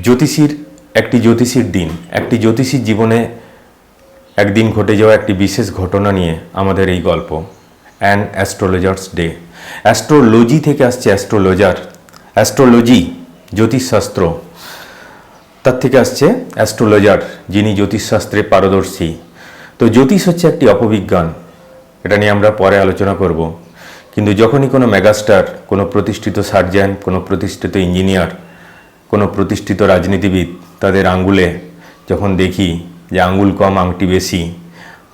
জ্যোতিষীর দিন, একটি জ্যোতিষীর জীবনে একদিন ঘটে যাওয়া একটি বিশেষ ঘটনা নিয়ে আমাদের এই গল্প, অ্যান অ্যাস্ট্রোলজার্স ডে। অ্যাস্ট্রোলজি থেকে আসছে অ্যাস্ট্রোলজার, অ্যাস্ট্রোলজি জ্যোতিষশাস্ত্র, তার থেকে আসছে অ্যাস্ট্রোলজার, যিনি জ্যোতিষশাস্ত্রে পারদর্শী। তো জ্যোতিষ হচ্ছে একটি অপবিজ্ঞান, এটা নিয়ে আমরা পরে আলোচনা করব। কিন্তু যখনই কোনো মেগাস্টার, কোনো প্রতিষ্ঠিত সার্জন, কোনো প্রতিষ্ঠিত ইঞ্জিনিয়ার, কোনো প্রতিষ্ঠিত রাজনীতিবিদ, তাদের আঙ্গুলে যখন দেখি যে আঙ্গুল কম আংটি বেশি,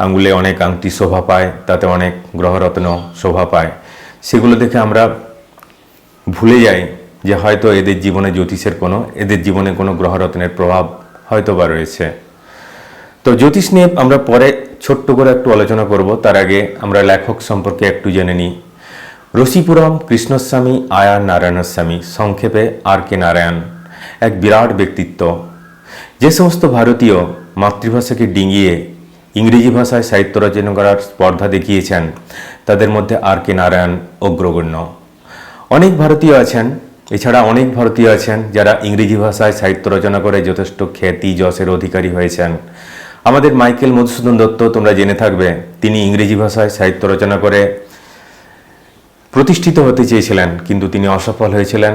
আঙ্গুলে অনেক আংটি শোভা পায়, তাতে অনেক গ্রহরত্ন শোভা পায়, সেগুলো দেখে আমরা ভুলে যাই যে হয়তো এদের জীবনে কোনো গ্রহরত্নের প্রভাব হয়তো বা রয়েছে। তো জ্যোতিষ নিয়ে আমরা পরে ছোট্ট করে একটু আলোচনা করব। তার আগে আমরা লেখক সম্পর্কে একটু জেনে নিই। রসিপুরম কৃষ্ণস্বামী আয়ার নারায়ণস্বামী, সংক্ষেপে আর কে নারায়ণ, এক বিরাট ব্যক্তিত্ব। যে সমস্ত ভারতীয় মাতৃভাষাকে ডিঙিয়ে ইংরেজি ভাষায় সাহিত্য রচনা করার স্পর্ধা দেখিয়েছেন, তাদের মধ্যে আর কে নারায়ণ অগ্রগণ্য। এছাড়া অনেক ভারতীয় আছেন যারা ইংরেজি ভাষায় সাহিত্য রচনা করে যথেষ্ট খ্যাতি যশের অধিকারী হয়েছেন। আমাদের মাইকেল মধুসূদন দত্ত, তোমরা জেনে থাকবে, তিনি ইংরেজি ভাষায় সাহিত্য রচনা করে প্রতিষ্ঠিত হতে চেয়েছিলেন, কিন্তু তিনি অসফল হয়েছিলেন।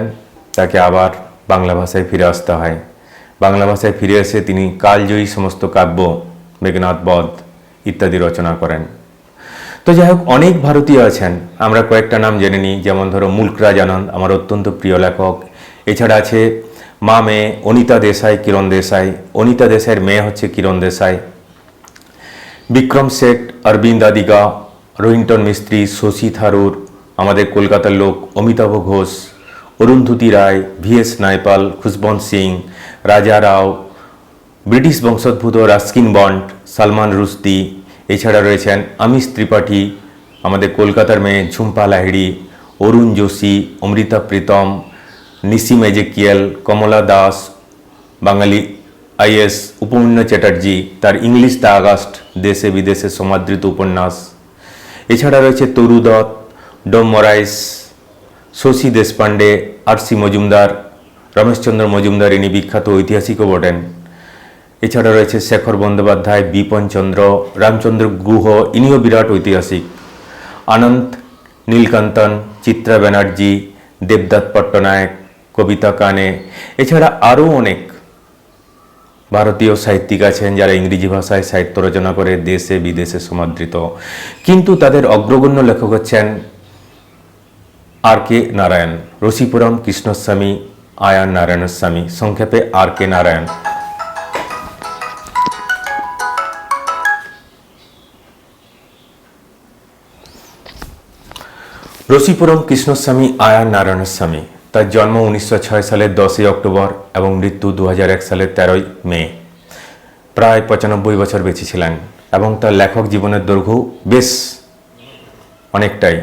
তাকে আবার বাংলা ভাষায় ফিরে আসতে হয়। বাংলা ভাষায় ফিরে এসে তিনি কালজয়ী সমস্ত কাব্য, মেঘনাদ বধ ইত্যাদি রচনা করেন। তো যাই হোক, অনেক ভারতীয় আছেন, আমরা কয়েকটা নাম জেনে নিই। যেমন ধরো মুলকরাজ আনন্দ, আমার অত্যন্ত প্রিয় লেখক। এছাড়া আছে মা মেয়ে অনিতা দেশাই, কিরণ দেশাই। অনিতা দেশাইয়ের মেয়ে হচ্ছে কিরণ দেশাই। বিক্রম শেঠ, অরবিন্দ আদিগা, রোহিন্টন মিস্ত্রি, শশী থারুর, আমাদের কলকাতার লোক অমিতাভ ঘোষ, অরুন্ধতী রায়, ভিএস নাইপাল, খুশবন্ত সিং, রাজা রাও, ব্রিটিশ বংশোদ্ভূত রাস্কিন বন্ড, সালমান রুশদি। এছাড়া রয়েছেন আমিষ ত্রিপাঠী, আমাদের কলকাতার মেয়ে ঝুম্পা লাহিড়ী, অরুণ যোশী, অমৃতা প্রীতম, নিসিম এজেকিয়েল, কমলা দাস, বাঙালি আইএস উপমন্যু চ্যাটার্জি, তার ইংলিশ দ্য আগস্ট, দেশে বিদেশে সমাদৃত উপন্যাস। এছাড়া রয়েছে তরু দত্ত, ডম মরাইস, শশী দেশপাণ্ডে, আর.সি. মজুমদার, রমেশচন্দ্র মজুমদার, ইনি বিখ্যাত ঐতিহাসিকও বটেন। এছাড়া রয়েছে শেখর বন্দ্যোপাধ্যায়, বিপন চন্দ্র, রামচন্দ্র গুহ, ইনিও বিরাট ঐতিহাসিক, আনন্ত নীলকান্তন, চিত্রা ব্যানার্জি, দেবদত্ত পট্টনায়ক, কবিতা কানে। এছাড়া আরও অনেক ভারতীয় সাহিত্যিক আছেন যারা ইংরেজি ভাষায় সাহিত্য রচনা করে দেশে বিদেশে সমাদৃত, কিন্তু তাদের অগ্রগণ্য লেখক হচ্ছেন আর কে নারায়ণ, রসিপুরম কৃষ্ণস্বামী আয়ার নারায়ণস্বামী, সংক্ষেপে আর কে নারায়ণ। রসিপুরম কৃষ্ণস্বামী আয়ার নারায়ণস্বামী, তার জন্ম 1906 সালের 10ই অক্টোবর এবং মৃত্যু 2001 সালের 13ই মে। প্রায় 95 বছর বেঁচে ছিলেন এবং তার লেখক জীবনের দৈর্ঘ্য বেশ অনেকটাই।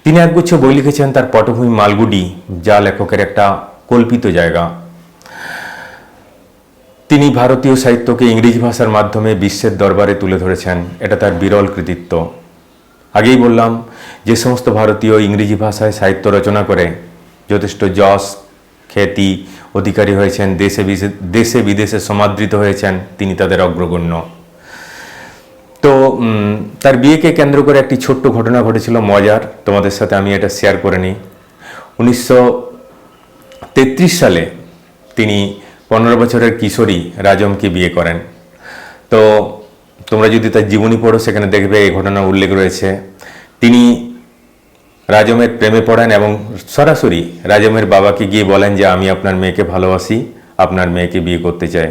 তিনি একগুচ্ছ বই লিখেছেন। তার পটভূমি মালগুডি, যা লেখকের একটা কল্পিত জায়গা। তিনি ভারতীয় সাহিত্যকে ইংরেজি ভাষার মাধ্যমে বিশ্বের দরবারে তুলে ধরেছেন, এটা তার বিরল কৃতিত্ব। আগেই বললাম, যে সমস্ত ভারতীয় ইংরেজি ভাষায় সাহিত্য রচনা করে যথেষ্ট যশ খ্যাতি অধিকারী হয়েছেন, দেশে বিদেশে সমাদৃত হয়েছেন, তিনি তাদের অগ্রগণ্য। তো তার বিয়েকে কেন্দ্র করে একটি ছোট্ট ঘটনা ঘটেছিল মজার, তোমাদের সাথে আমি এটা শেয়ার করে নিই। 1933 সালে তিনি 15 বছরের কিশোরী রাজমকে বিয়ে করেন। তো তোমরা যদি তার জীবনী পড়ো, সেখানে দেখবে এই ঘটনা উল্লেখ রয়েছে। তিনি রাজমের প্রেমে পড়েন এবং সরাসরি রাজমের বাবাকে গিয়ে বলেন যে আমি আপনার মেয়েকে ভালোবাসি, আপনার মেয়েকে বিয়ে করতে চাই।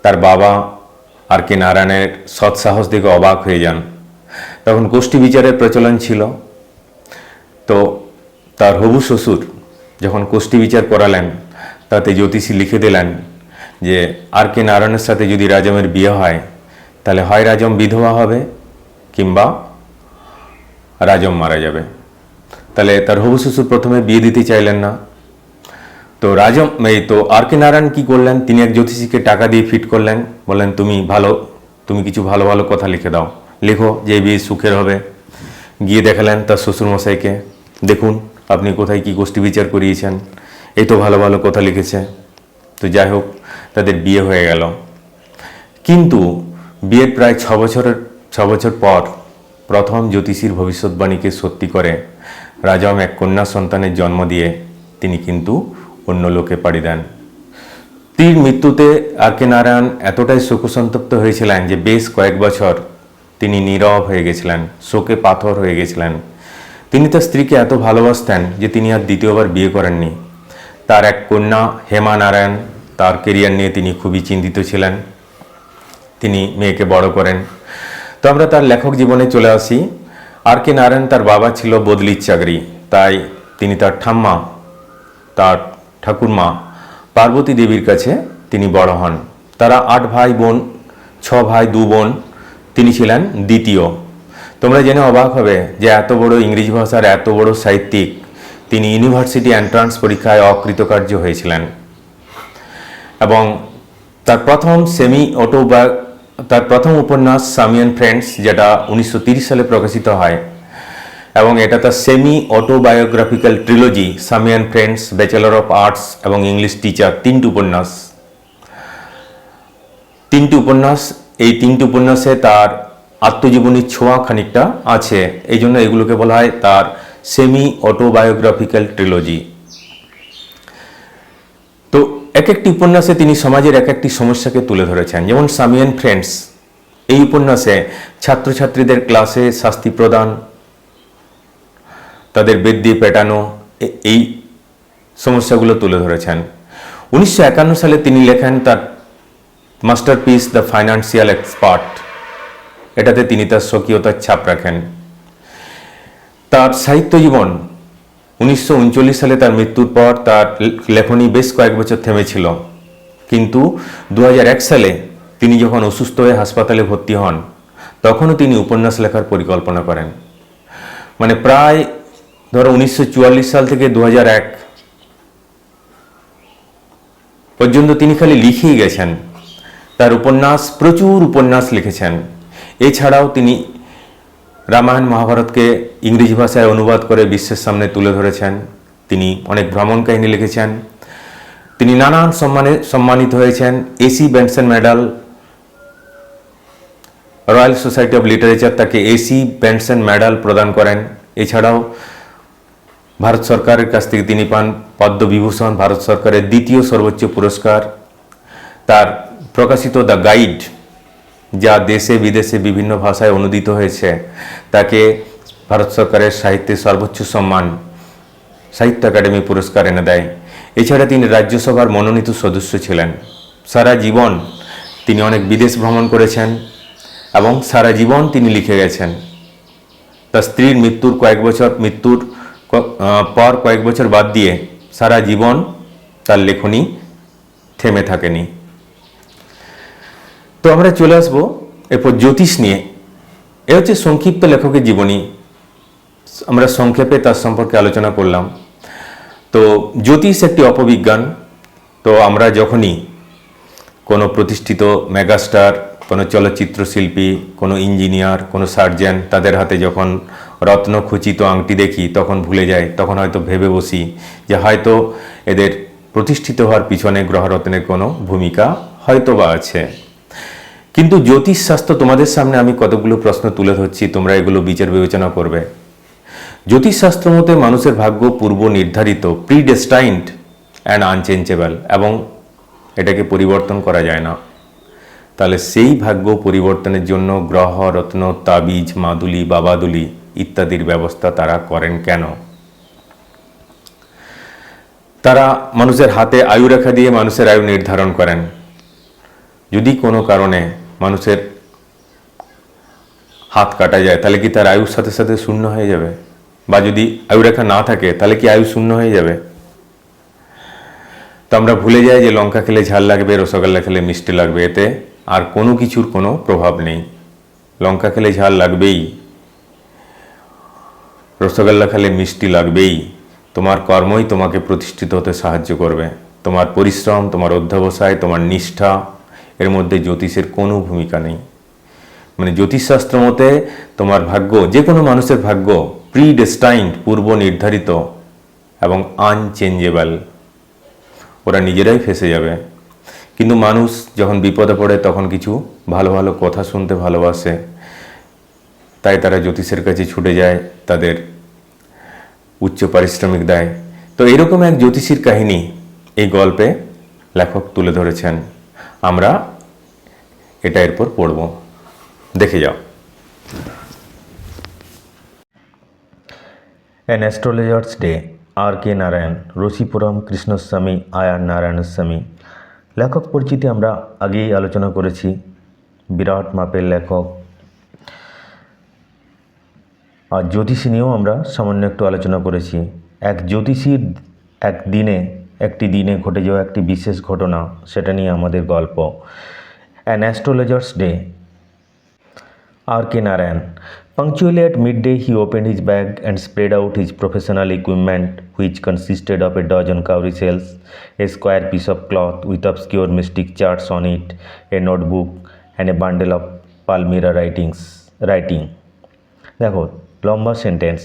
তার বাবা আর কে নারায়ণের সৎসাহস দেখে অবাক হয়ে যান। তখন গোষ্ঠী বিচারের প্রচলন ছিল। তো তার হবু শ্বশুর যখন গোষ্ঠী বিচার করালেন, তাতে জ্যোতিষী লিখে দিলেন যে আর কে নারায়ণের সাথে যদি রাজমের বিয়ে হয়, তাহলে হয় রাজম বিধবা হবে কিংবা রাজম মারা যাবে। তাহলে তার হবু শ্বশুর প্রথমে বিয়ে দিতে চাইলেন না। তো আর কে নারায়ণ কি করলেন, তিনি এক জ্যোতিষীকে টাকা দিয়ে ফিট করলেন, বললেন তুমি কিছু ভালো ভালো কথা লিখে দাও, লেখো যে বিয়ে সুখের হবে। গিয়ে দেখালেন তার শ্বশুরমশাইকে, দেখুন আপনি কোথায় কি গোষ্ঠী বিচার করিয়েছেন, এই তো ভালো ভালো কথা লিখেছে। তো যাই হোক, তাদের বিয়ে হয়ে গেল। কিন্তু বিয়ের প্রায় 6 বছর পর প্রথম জ্যোতিষীর ভবিষ্যৎবাণীকে সত্যি করে রাজম এক কন্যা সন্তানের জন্ম দিয়ে তিনি কিন্তু অন্য লোকে পাড়ি দেন। স্ত্রীর মৃত্যুতে আর কে নারায়ণ এতটাই শোকসন্তপ্ত হয়েছিলেন যে বেশ কয়েক বছর তিনি নীরব হয়ে গেছিলেন, শোকে পাথর হয়ে গেছিলেন। তিনি তার স্ত্রীকে এত ভালোবাসতেন যে তিনি আর দ্বিতীয়বার বিয়ে করেননি। তার এক কন্যা হেমা নারায়ণ, তার কেরিয়ার নিয়ে তিনি খুবই চিন্তিত ছিলেন। তিনি মেয়েকে বড় করেন। তো আমরা তার লেখক জীবনে চলে আসি। আর কে নারায়ণ তার বাবা ছিল বদলির চাকরি, তাই তিনি তার ঠাম্মা, তার ঠাকুরমা পার্বতী দেবীর কাছে তিনি বড় হন। তারা 8 ভাই বোন, 6 ভাই 2 বোন, তিনি ছিলেন দ্বিতীয়। তোমরা জেনে অবাক হবে যে এত বড় ইংরেজি ভাষার এত বড় সাহিত্যিক, তিনি ইউনিভার্সিটি এন্ট্রান্স পরীক্ষায় অকৃতকার্য হয়েছিলেন। এবং তার প্রথম উপন্যাস সামি অ্যান্ড ফ্রেন্ডস, যেটা 1930 সালে প্রকাশিত হয়, এবং এটা তার semi autobiographical trilogy Swami and friends, bachelor of arts এবং ইংলিশ টিচার, 3টি উপন্যাস। এই 3টি উপন্যাসে তার আত্মজীবনীর ছোঁয়া খানিকটা আছে, এই জন্য এগুলোকে বলা হয় তার সেমি অটোবায়োগ্রাফিক্যাল ট্রিলজি। তো এক একটি উপন্যাসে তিনি সমাজের এক একটি সমস্যাকে তুলে ধরেছেন। যেমন সামি অ্যান্ড ফ্রেন্ডস, এই উপন্যাসে ছাত্রছাত্রীদের ক্লাসে শাস্তি প্রদান, তাদের বেদ দিয়ে পেটানো, এই সমস্যাগুলো তুলে ধরেছেন। 1951 সালে তিনি লেখেন তার মাস্টারপিস দ্য ফাইন্যান্সিয়াল এক্সপার্ট। এটাতে তিনি তার স্বকীয়তার ছাপ রাখেন। তার সাহিত্য জীবন 1939 সালে তার মৃত্যুর পর তার লেখনী বেশ কয়েক বছর থেমেছিল, কিন্তু 2001 সালে তিনি যখন অসুস্থ হয়ে হাসপাতালে ভর্তি হন, তখনও তিনি উপন্যাস লেখার পরিকল্পনা করেন। মানে প্রায় ধরো 1944 সাল থেকে 2001 পর্যন্ত তিনি খালি লিখেই গেছেন। তার প্রচুর উপন্যাস লিখেছেন। এছাড়াও তিনি রামায়ণ মহাভারতকে ইংরেজি ভাষায় অনুবাদ করে বিশ্বের সামনে তুলে ধরেছেন। তিনি অনেক ভ্রমণ কাহিনী লিখেছেন। তিনি নানান সম্মানে সম্মানিত হয়েছেন। AC Benson medal, royal society of literature তাকে এসি বেনসন মেডাল প্রদান করেন। এছাড়াও ভারত সরকারের কাছ থেকে তিনি পান পদ্মবিভূষণ, ভারত সরকারের 2য় সর্বোচ্চ পুরস্কার। তার প্রকাশিত দ্য গাইড, যা দেশে বিদেশে বিভিন্ন ভাষায় অনুদিত হয়েছে, তাকে ভারত সরকারের সাহিত্যের সর্বোচ্চ সম্মান সাহিত্য একাডেমি পুরস্কার এনে দেয়। এছাড়া তিনি রাজ্যসভার মনোনীত সদস্য ছিলেন। সারা জীবন তিনি অনেক বিদেশ ভ্রমণ করেছেন এবং সারা জীবন তিনি লিখে গেছেন। তার স্ত্রীর মৃত্যুর পর কয়েক বছর বাদ দিয়ে সারা জীবন তার লেখনী থেমে থাকেনি। তো আমরা চলে আসবো এরপর জ্যোতিষ নিয়ে। এ হচ্ছে সংক্ষিপ্ত লেখকের জীবনী, আমরা সংক্ষেপে তার সম্পর্কে আলোচনা করলাম। তো জ্যোতিষ একটি অপবিজ্ঞান। তো আমরা যখনই কোনো প্রতিষ্ঠিত মেগাস্টার, কোনো চলচ্চিত্র শিল্পী, কোনো ইঞ্জিনিয়ার, কোনো সার্জন, তাদের হাতে যখন রত্নখচিত আংটি দেখি তখন ভুলে যাই, তখন হয়তো ভেবে বসি যে হয়তো এদের প্রতিষ্ঠিত হওয়ার পিছনে গ্রহরত্নের কোনো ভূমিকা হয়তো বা আছে। কিন্তু জ্যোতিষশাস্ত্র তোমাদের সামনে আমি কতগুলো প্রশ্ন তুলে ধরছি, তোমরা এগুলো বিচার বিবেচনা করবে। জ্যোতিষশাস্ত্র মতে মানুষের ভাগ্য পূর্ব নির্ধারিত, প্রিডেস্টাইন্ড অ্যান্ড আনচেঞ্জেবল, এবং এটাকে পরিবর্তন করা যায় না। তাহলে সেই ভাগ্য পরিবর্তনের জন্য গ্রহ, রত্ন, তাবিজ, মাদুলি, বাবাদুলি ইত্যাদির ব্যবস্থা তারা করেন কেন? তারা মানুষের হাতে আয়ু রেখা দিয়ে মানুষের আয়ু নির্ধারণ করেন। যদি কোনো কারণে মানুষের হাত কাটা যায়, তাহলে কি তার আয়ুর সাথে সাথে শূন্য হয়ে যাবে? বা যদি আয়ু রেখা না থাকে, তাহলে কি আয়ু শূন্য হয়ে যাবে? তো আমরা ভুলে যাই যে লঙ্কা খেলে ঝাল লাগবে, রসগোল্লা খেলে মিষ্টি লাগবে, এতে আর কোনো কিছুর কোনো প্রভাব নেই। লঙ্কা খেলে ঝাল লাগবেই, রসগোল্লা খেলে মিষ্টি লাগবেই। তোমার কর্মই তোমাকে প্রতিষ্ঠিত হতে সাহায্য করবে। তোমার পরিশ্রম, তোমার অধ্যবসায়, তোমার নিষ্ঠা, এর মধ্যে জ্যোতিষের কোনো ভূমিকা নেই। মানে জ্যোতিষশাস্ত্র মতে তোমার ভাগ্য, যে কোনো মানুষের ভাগ্য প্রিডেস্টাইন্ড, পূর্ব নির্ধারিত এবং আনচেঞ্জেবল। ওরা নিজেরাই ফেঁসে যাবে। কিন্তু মানুষ যখন বিপদে পড়ে তখন কিছু ভালো ভালো কথা শুনতে ভালোবাসে, তাই তারা জ্যোতিষের কাছে ছুটে যায়, তাদের উচ্চ পারিশ্রমিক দেয়। তো এরকম এক জ্যোতিষীর কাহিনী এই গল্পে লেখক তুলে ধরেছেন। আমরা এটা এরপর পড়ব, দেখে যাও। An astrologer's day, R.K. Narayan, রসিপুরম Krishnaswami, আয়ার নারায়ণস্বামী। লেখক পরিচিতি আমরা আগেই আলোচনা করেছি। বিরাট মাপের লেখক। আর জ্যোতিষী নিয়েও আমরা সামান্য একটু আলোচনা করেছি। এক জ্যোতিষীর একটি দিনে ঘটে যাওয়া একটি বিশেষ ঘটনা, সেটা নিয়ে আমাদের গল্প। An astrologer's day, R.K. Narayan. Punctually at midday, he opened his bag and spread out his professional equipment, which consisted of a dozen cowrie shells, a square piece of cloth with obscure mystic charts on it, a notebook, and a bundle of Palmyra writing. দেখো, লম্বা sentence.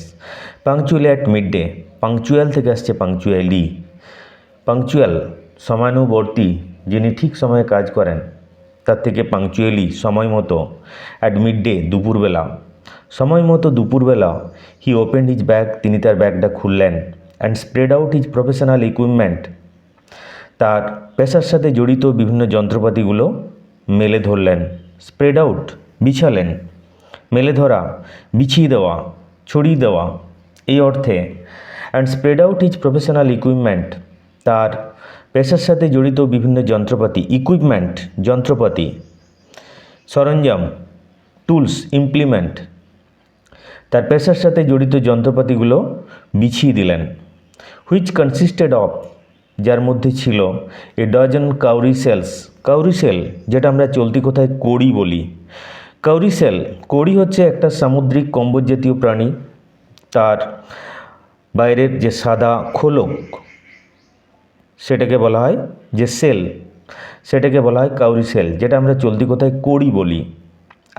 Punctually at midday, punctual থেকে আসছে পাংচুয়ালি। Punctual সময়ানুবর্তী, যিনি ঠিক সময়ে কাজ করেন, তার থেকে পাংচুয়ালি সময় মতো। অ্যাট মিড ডে দুপুরবেলা, সময় মতো দুপুরবেলা। হি ওপেন্ড হিজ ব্যাগ, তিনি তার ব্যাগটা খুললেন। And spread out his professional equipment, তার পেশার সাথে জড়িত বিভিন্ন যন্ত্রপাতিগুলো মেলে ধরলেন। স্প্রেড আউট বিছালেন, মেলে ধরা, বিছিয়ে দেওয়া, ছড়িয়ে দেওয়া, এই অর্থে। And spread out his professional equipment, তার পেশার সাথে জড়িত বিভিন্ন যন্ত্রপাতি। ইকুইপমেন্ট যন্ত্রপাতি, সরঞ্জাম, টুলস, ইমপ্লিমেন্ট, তার পেশার সাথে জড়িত যন্ত্রপাতিগুলো বিছিয়ে দিলেন। হুইচ কনসিস্টেড অফ, যার মধ্যে ছিল এ ডজন কাউরি সেলস, কাউরি সেল যেটা আমরা চলতি কথায় কড়ি বলি। কাউরি সেল, কড়ি হচ্ছে একটা সামুদ্রিক কম্বজ জাতীয় প্রাণী, তার বাইরের যে সাদা খোলক সেটাকে বলা হয় যে সেল, সেটাকে বলা হয় কাউরি সেল, যেটা আমরা চলতি কথায় কড়ি বলি।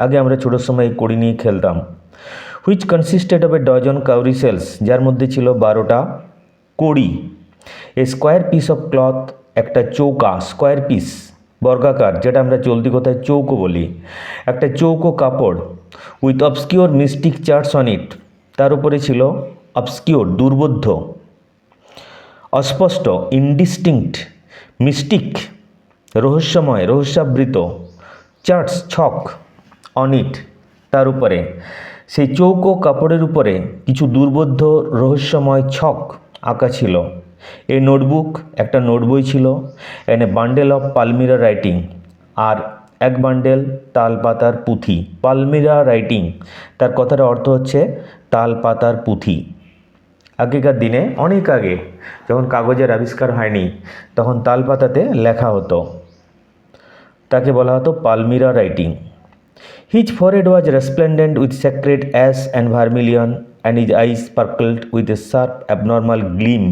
আগে আমরা ছোটোর সময় এই কড়ি নিয়ে খেলতাম। হুইচ কনসিস্টেড অফ এ ডজন কাউরি সেলস, যার মধ্যে ছিল 12টা কড়ি। এ স্কোয়ার পিস অফ ক্লথ, একটা চৌকা, স্কোয়ার পিস বর্গাকার, যেটা আমরা চলতি কথায় চৌকো বলি, একটা চৌকো কাপড়। With obscure mystic charts on it, তার উপরে ছিল অবস্কিওর দুর্বোধ্য, অস্পষ্ট, ইনডিস্টিংক্ট, মিস্টিক রহস্যময়, রহস্যাবৃত, চার্টস ছক, অন ইট তার উপরে। সেই চৌকো কাপড়ের উপরে কিছু দুর্বোধ্য রহস্যময় ছক আঁকা ছিল। এই নোটবুক, একটা নোট বই ছিল। An a bundle of Palmyra writing, আর এক বান্ডেল তাল পাতার পুঁথি। পালমিরা রাইটিং, তার কথার অর্থ হচ্ছে তাল পাতার পুঁথি। আগেকার দিনে, অনেক আগে, যখন কাগজের আবিষ্কার হয়নি, তখন তাল পাতাতে লেখা হতো, তাকে বলা হতো পালমিরা writing. His forehead was resplendent with sacred ash and vermilion, and his eyes sparkled with a sharp abnormal gleam,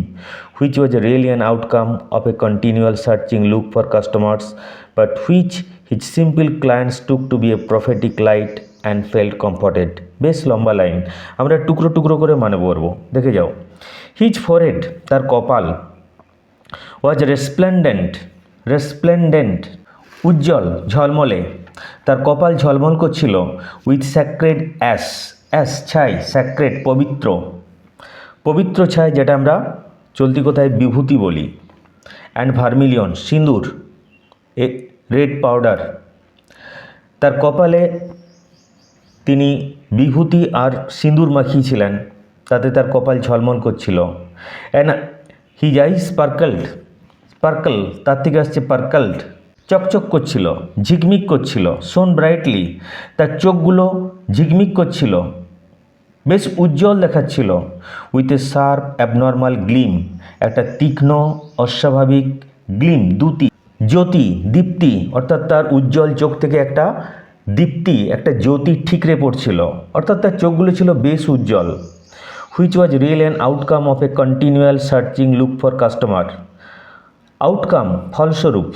which was really an outcome of a continual searching look for customers, but which his simple clients took to be a prophetic light and felt comforted. বেশ লম্বা line, আমরা টুকরো টুকরো করে মানে পড়ব, দেখে যাও। হিজ ফোরহেড, তার কপাল। ওয়াজ রেসপ্লেন্ডেন্ট উজ্জ্বল, ঝলমলে, তার কপাল ঝলমল করছিল। উইথ স্যাক্রেড অ্যাশ ছাই, স্যাক্রেড পবিত্র, পবিত্র ছাই, যেটা আমরা চলতি কথায় বিভূতি বলি। অ্যান্ড ভার্মিলিয়ন, সিঁদুর, রেড পাউডার, তার কপালে তিনি বিভূতি আর সিঁদুর মাখিয়েছিলেন, তাতে তার কপাল ঝলমল করছিল। অ্যান্ড হিজ আই স্পার্কল, তার থেকে আসছে পার্কল্ড, চকচক করছিল, ঝিকমিক করছিল। শোন ব্রাইটলি, তার চোখগুলো ঝিকমিক করছিল, বেশ উজ্জ্বল দেখাচ্ছিল। With a sharp abnormal Glim, একটা তীক্ষ্ণ অস্বাভাবিক গ্লিম, দ্যুতি, জ্যোতি, দীপ্তি, অর্থাৎ তার উজ্জ্বল চোখ থেকে একটা দীপ্তি, একটা জ্যোতি ঠিকরে পড়ছিল, অর্থাৎ তার চোখগুলো ছিল বেশ উজ্জ্বল। Which was real an outcome of a continual searching look for customer. Outcome, ফলস্বরূপ।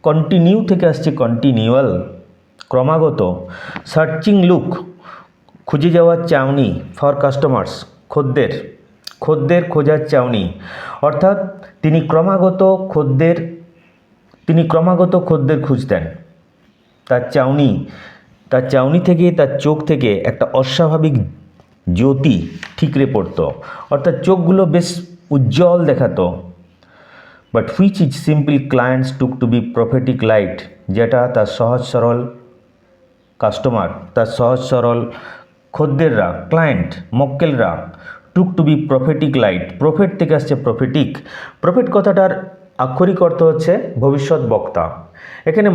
কন্টিনিউ থেকে আসছে কন্টিনিউয়াল, ক্রমাগত। সার্চিং লুক, খুঁজে যাওয়ার চাউনি। ফর কাস্টমার্স, খদ্দের খোঁজার চাউনি, অর্থাৎ তিনি ক্রমাগত খদ্দের তিনি ক্রমাগত খদ্দের খুঁজতেন। তার চাউনি থেকে, তার চোখ থেকে একটা অস্বাভাবিক জ্যোতি ঠিকরে পড়তো, অর্থাৎ চোখগুলো বেশ উজ্জ্বল দেখাতো। But which is simple clients took to be prophetic light, যেটা তার সহজ সরল কাস্টমার, তার সহজ সরল খদ্দেররা, ক্লায়েন্ট মক্কেলরা took to be prophetic light, prophet থেকে আসছে প্রফেটিক। প্রফেট কথাটার আক্ষরিক অর্থ হচ্ছে ভবিষ্যৎ বক্তা। এখানে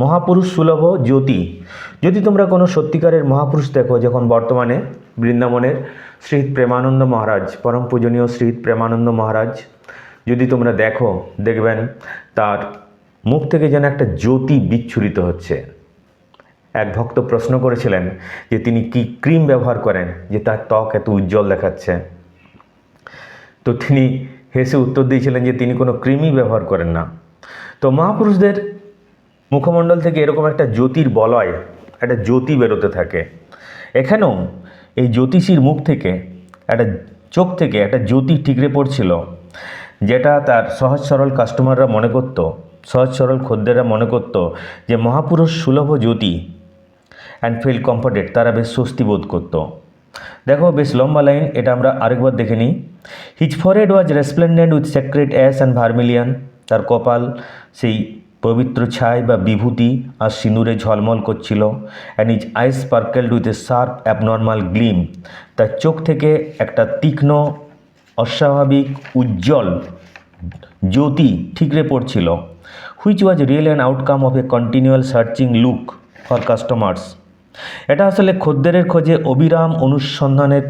মহাপুরুষ সুলভ জ্যোতি। যদি তোমরা কোনো সত্যিকারের মহাপুরুষ দেখো, যখন বর্তমানে বৃন্দাবনের শ্রীহিত প্রেমানন্দ মহারাজ, পরম পূজনীয় শ্রীহিত প্রেমানন্দ মহারাজ যদি তোমরা দেখো, দেখবেন তার মুখ থেকে যেন একটা জ্যোতি বিচ্ছুরিত হচ্ছে। এক ভক্ত প্রশ্ন করেছিলেন যে তিনি কি ক্রিম ব্যবহার করেন যে তার ত্বক এত উজ্জ্বল দেখাচ্ছে। তো তিনি হেসে উত্তর দিয়েছিলেন যে তিনি কোনো ক্রিমই ব্যবহার করেন না। তো মহাপুরুষদের মুখমণ্ডল থেকে এরকম একটা জ্যোতির বলয়, একটা জ্যোতি বেরোতে থাকে। এখানেও এই জ্যোতিষীর মুখ থেকে, একটা চোখ থেকে একটা জ্যোতি ঠিকরে পড়ছিল, যেটা তার সহজ সরল কাস্টমাররা মনে করত, সহজ সরল খদ্দেররা মনে করত যে মহাপুরুষ সুলভ জ্যোতি। অ্যান্ড ফিল কমফর্টেড, তারা বেশ স্বস্তি বোধ করতো। দেখো বেশ লম্বা লাইন, এটা আমরা আরেকবার দেখে নিই। His forehead was resplendent with sacred ash and vermilion, তার কপাল সেই পবিত্র ছাই বা বিভূতি আর সিঁদুরে ঝলমল করছিল। And his eyes sparkled with a sharp abnormal gleam, তার চোখ থেকে একটা তীক্ষ্ণ অস্বাভাবিক উজ্জ্বল জ্যোতি ঠিকরে পড়ছিল। Which was real an outcome of a continual searching look for customers, এটা আসলে খদ্দেরের খোঁজে অবিরাম অনুসন্ধানের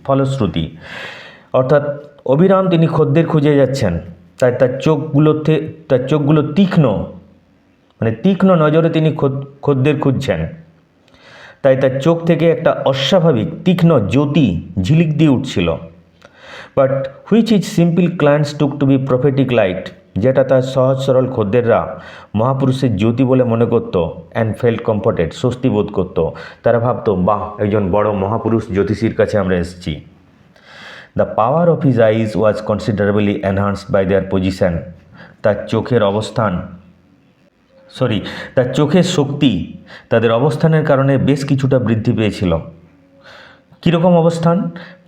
ফলশ্রুতি। অর্থাৎ অবিরাম তিনি খদ্দের খুঁজে যাচ্ছেন, তাই তার চোখগুলো তীক্ষ্ণ নজরে তিনি খদ্দের খুঁজছেন। তাই তার চোখ থেকে একটা অস্বাভাবিক তীক্ষ্ণ জ্যোতি ঝিলিক দিয়ে উঠছিল। But which is simple clients took to be prophetic light, যেটা তার সহজ সরল খদ্দেররা মহাপুরুষের জ্যোতি বলে মনে করত। অ্যান্ড ফেল্ট কমফর্টেড, স্বস্তি বোধ করত। তারা ভাবতো, বাহ, একজন বড় মহাপুরুষ জ্যোতিষীর কাছে আমরা এসেছি। The power of his eyes was considerably enhanced by their position, তার চোখের শক্তি তাদের অবস্থানের কারণে বেশ কিছুটা বৃদ্ধি পেয়েছিল। কীরকম অবস্থান?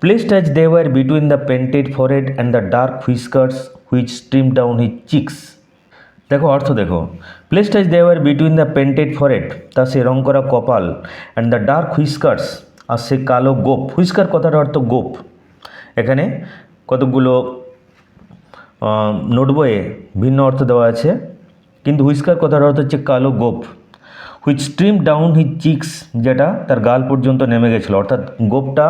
Placed as they were between the painted forehead and the dark whiskers which stream down his cheeks. দেখো অর্থ দেখো, placed as they were between the painted forehead, তা সে রং করা কপাল, অ্যান্ড দ্য ডার্ক হুইস্কার্স, আর সে কালো গোপ। হুইস্কার কথাটার অর্থ গোপ। এখানে কতগুলো নোট বইয়ে ভিন্ন অর্থ দেওয়া আছে, কিন্তু হুইস্কার কথার অর্থ হচ্ছে কালো গোপ। Which stream down his cheeks, যেটা তার গাল পর্যন্ত নেমে গেছিলো, অর্থাৎ গোপটা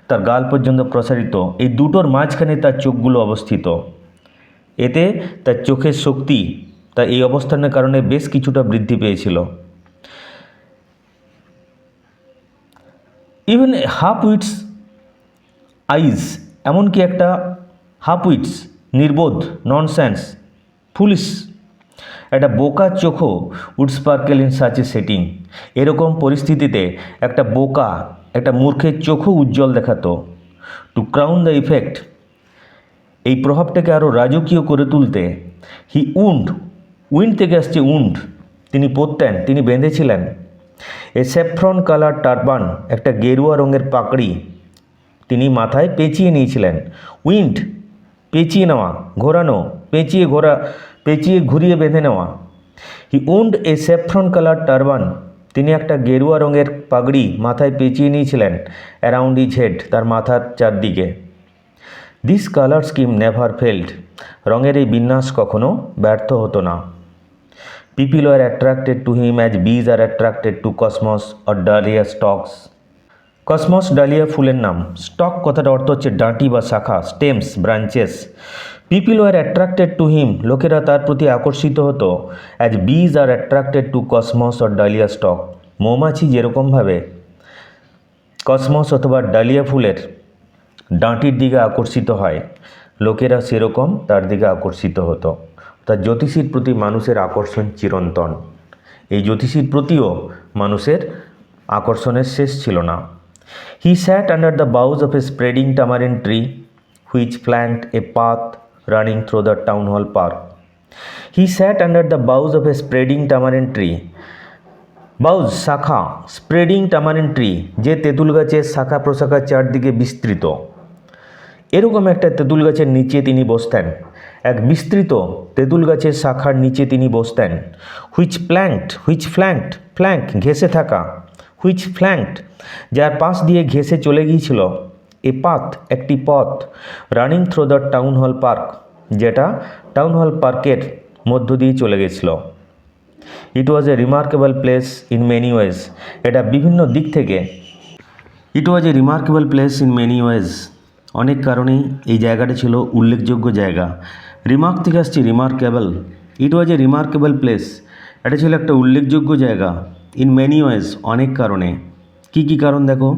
তার গাল পর্যন্ত প্রসারিত। এই দুটোর মাঝখানে তার চোখগুলো অবস্থিত। এতে তার চোখের শক্তি তা এই অবস্থানের কারণে বেশ কিছুটা বৃদ্ধি পেয়েছিল। ইভেন হাফ উইটস আইজ, এমনকি একটা হাফ উইটস, নির্বোধ, ননসেন্স, ফুলিশ, একটা বোকা চোখও would sparkle in such a setting, এরকম পরিস্থিতিতে একটা মূর্খের চোখও উজ্জ্বল দেখাতো। টু ক্রাউন দ্য ইফেক্ট, এই প্রভাবটাকে আরও রাজকীয় করে তুলতে, হি উইন্ড থেকে আসছে উন্ড, তিনি পরতেন, তিনি বেঁধেছিলেন এ স্যাফ্রন কালার টারবান, একটা গেরুয়া রঙের পাগড়ি তিনি মাথায় পেঁচিয়ে নিয়েছিলেন। উইন্ড, পেঁচিয়ে নেওয়া, ঘোরানো, পেঁচিয়ে ঘুরিয়ে বেঁধে নেওয়া। হি উন্ড এ স্যাফ্রন কালার টারবান, তিনি একটা গেরুয়া রঙের পাগড়ি মাথায় পেঁচিয়ে নিয়েছিলেন। অ্যারাউন্ড হিজ হেড, তার মাথার চারদিকে। This colour scheme never failed, রঙের এই বিন্যাস কখনো ব্যর্থ হতো না। People are attracted to him as bees are attracted to cosmos or dahlia stalks. Cosmos dahlia ফুলের নাম। স্টক কথাটা অর্থ হচ্ছে ডাঁটি বা শাখা, stems, branches. People are attracted to him, লোকেরা তার প্রতি আকর্ষিত হতো। As bees are attracted to cosmos or dahlia stalk, মৌমাছি যেরকমভাবে কসমস অথবা ডালিয়া ফুলের ডাঁটির দিকে আকর্ষিত হয়, লোকেরা সেরকম তার দিকে আকর্ষিত হতো। তার জ্যোতিষীর প্রতি মানুষের আকর্ষণ চিরন্তন। এই জ্যোতিষীর প্রতিও মানুষের আকর্ষণের শেষ ছিল না। He sat under the boughs of a spreading tamarind tree which flanked a path running through the town hall park. He sat under the boughs of a spreading tamarind tree. Boughs শাখা, spreading tamarind tree, যে তেঁতুল গাছের শাখা প্রশাখা চারদিকে বিস্তৃত, এরকম একটা তেঁতুল গাছের নিচে তিনি বসতেন। এক বিস্তৃত তেঁতুল গাছের শাখার নিচে তিনি বসতেন। ফ্ল্যাঙ্ক ঘেঁষে থাকা, হুইচ ফ্ল্যাঙ্কড যার পাশ দিয়ে ঘেঁষে চলে গিয়েছিল, এ পাথ একটি পথ, running through the town hall park, যেটা টাউন হল পার্কের মধ্য দিয়ে চলে গেছিল। It was a remarkable place in many ways, এটা বিভিন্ন দিক থেকে অনেক কারণেই এই জায়গাটা ছিল উল্লেখযোগ্য জায়গা। রিমার্ক থেকে আসছে remarkable. It was a remarkable place, এটা ছিল একটা উল্লেখযোগ্য জায়গা। ইন মেনি ওয়েজ, অনেক কারণে। কি কি কারণ দেখো,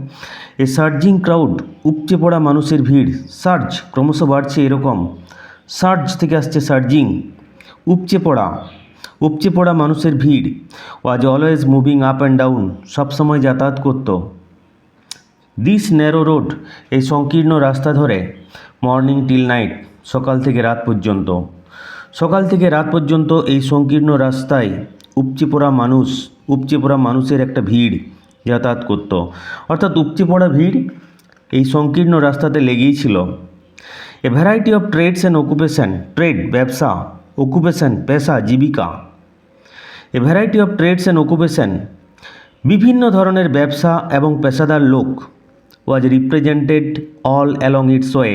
এ সার্জিং ক্রাউড, উপচে পড়া মানুষের ভিড়, সার্জ ক্রমশ বাড়ছে এরকম, সার্জ থেকে আসছে সার্জিং, উপচে পড়া মানুষের ভিড়, was always moving up and down, সবসময় যাতায়াত করত। দিস ন্যারো রোড, এই সংকীর্ণ রাস্তা ধরে, মর্নিং টিল নাইট, সকাল থেকে রাত পর্যন্ত এই সংকীর্ণ রাস্তায় উপচে পড়া মানুষের একটা ভিড় যাতায়াত করত। অর্থাৎ উপচে পড়া ভিড় এই সংকীর্ণ রাস্তাতে লেগেই ছিল। A variety of trades and occupation, trade ব্যবসা, অকুপেশন পেশা জীবিকা, a variety of trades and occupation, বিভিন্ন ধরনের ব্যবসা এবং পেশাদার লোক, was represented all along its way,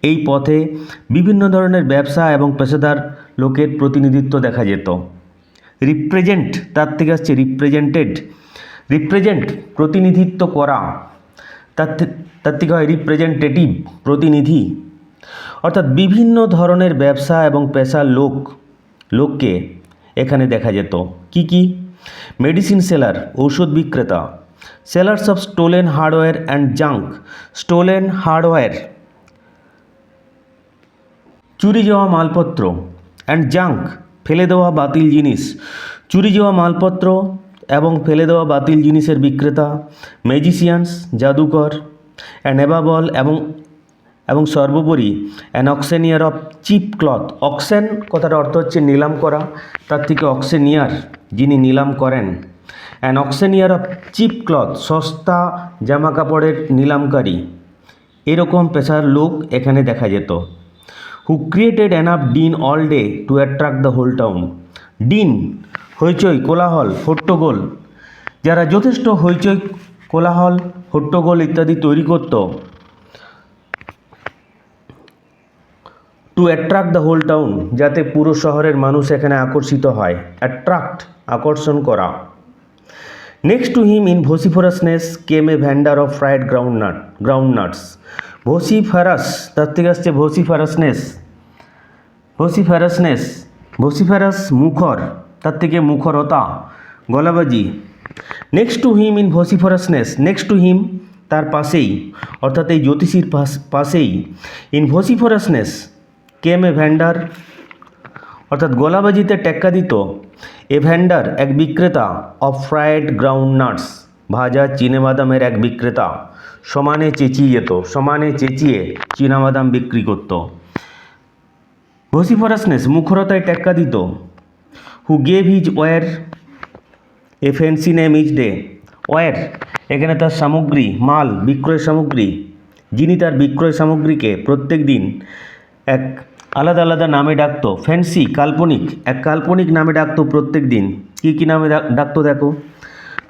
এই পথে বিভিন্ন ধরনের ব্যবসা এবং পেশাদার লোকের প্রতিনিধিত্ব দেখা যেত। রিপ্রেজেন্ট তার থেকে আসছে রিপ্রেজেন্ট প্রতিনিধিত্ব করা, তার থেকে হয় রিপ্রেজেন্টেটিভ প্রতিনিধি। অর্থাৎ বিভিন্ন ধরনের ব্যবসা এবং পেশার লোককে এখানে দেখা যেত। কি কি? মেডিসিন সেলার, ঔষধ বিক্রেতা, sellers of stolen hardware and junk, stolen hardware চুরি যাওয়া মালপত্র, অ্যান্ড জাঙ্ক ফেলে দেওয়া বাতিল জিনিস, চুরি যাওয়া মালপত্র এবং ফেলে দেওয়া বাতিল জিনিসের বিক্রেতা, ম্যাজিশিয়ানস জাদুকর, অ্যান্ড অ্যাবাভ অল এবং সর্বোপরি an auctioneer of cheap cloth. Auction কথাটা অর্থ হচ্ছে নিলাম করা, তার থেকে অক্সেনিয়ার যিনি নিলাম করেন। An auctioneer of cheap cloth, সস্তা জামা কাপড়ের নিলামকারী, এরকম পেশার লোক এখানে দেখা যেত। Who created enough din all day to attract the whole town, din হইচই কোলাহল হট্টগোল, যারা যথেষ্ট হইচই কোলাহল হট্টগোল ইত্যাদি তৈরি করত, to attract the whole town, যাতে পুরো শহরের মানুষ এখানে আকর্ষিত হয়। অ্যাট্রাক্ট আকর্ষণ করা। Next to him in vociferousness came a vendor of fried groundnuts. Vociferous তার থেকে আসছে ভোসিফারাস মুখর, তার থেকে মুখরতা গলাবাজি। Next to him in vociferousness, next to him তার পাশেই, অর্থাৎ এই জ্যোতিষীর পাশেই, in vociferousness came a van der, অর্থাৎ গলাবাজিতে টেক্কা দিত, এ ভ্যান্ডার এক বিক্রেতা, অফ ফ্রাইড গ্রাউন্ডনাটস ভাজা চীনাবাদামের এক বিক্রেতা, সমানে চেঁচিয়ে চীনাবাদাম বিক্রি করত। ভোসিফরাসনেস মুখরতায় টেক্কা দিত। Who gave his wares a fancy name each day, wares এখানে তার সামগ্রী, মাল, বিক্রয় সামগ্রী, যিনি তার বিক্রয় সামগ্রীকে প্রত্যেক দিন এক আলাদা আলাদা নামে ডাকতো। ফ্যান্সি কাল্পনিক, এক কাল্পনিক নামে ডাকতো প্রত্যেক দিন। কী নামে ডাকতো দেখো,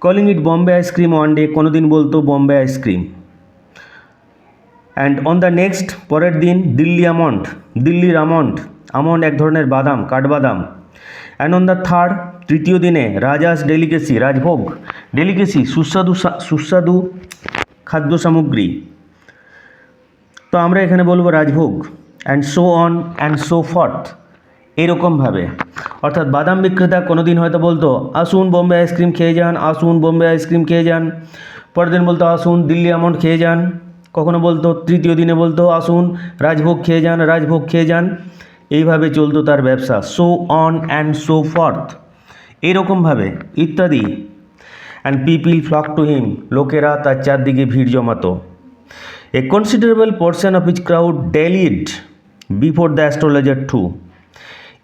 কলিং ইট বম্বে আইসক্রিম ওয়ান ডে, কোনো দিন বলতো Bombay ice cream. And on the next পরের দিন দিল্লির আমন্ড এক ধরনের বাদাম, কাঠবাদাম। অ্যান্ড অন দ্য থার্ড তৃতীয় দিনে রাজাস রাজভোগ, ডেলিকেসি সুস্বাদু খাদ্য সামগ্রী, তো আমরা এখানে বলবো rajbhog. And so on and so forth, এরকমভাবে। অর্থাৎ বাদাম বিক্রেতা কোনো দিন হয়তো বলতো আসুন বোম্বে আইসক্রিম খেয়ে যান, পরের দিন বলতো আসুন দিল্লি আমন্ড খেয়ে যান, কখনো বলতো তৃতীয় দিনে বলতো আসুন রাজভোগ খেয়ে যান, এইভাবে চলতো তার ব্যবসা। So on and so forth, এইরকমভাবে ইত্যাদি। And people flock to him, লোকেরা তার চারদিকে ভিড় জমাতো। A considerable portion of his crowd dallied before the astrologer too,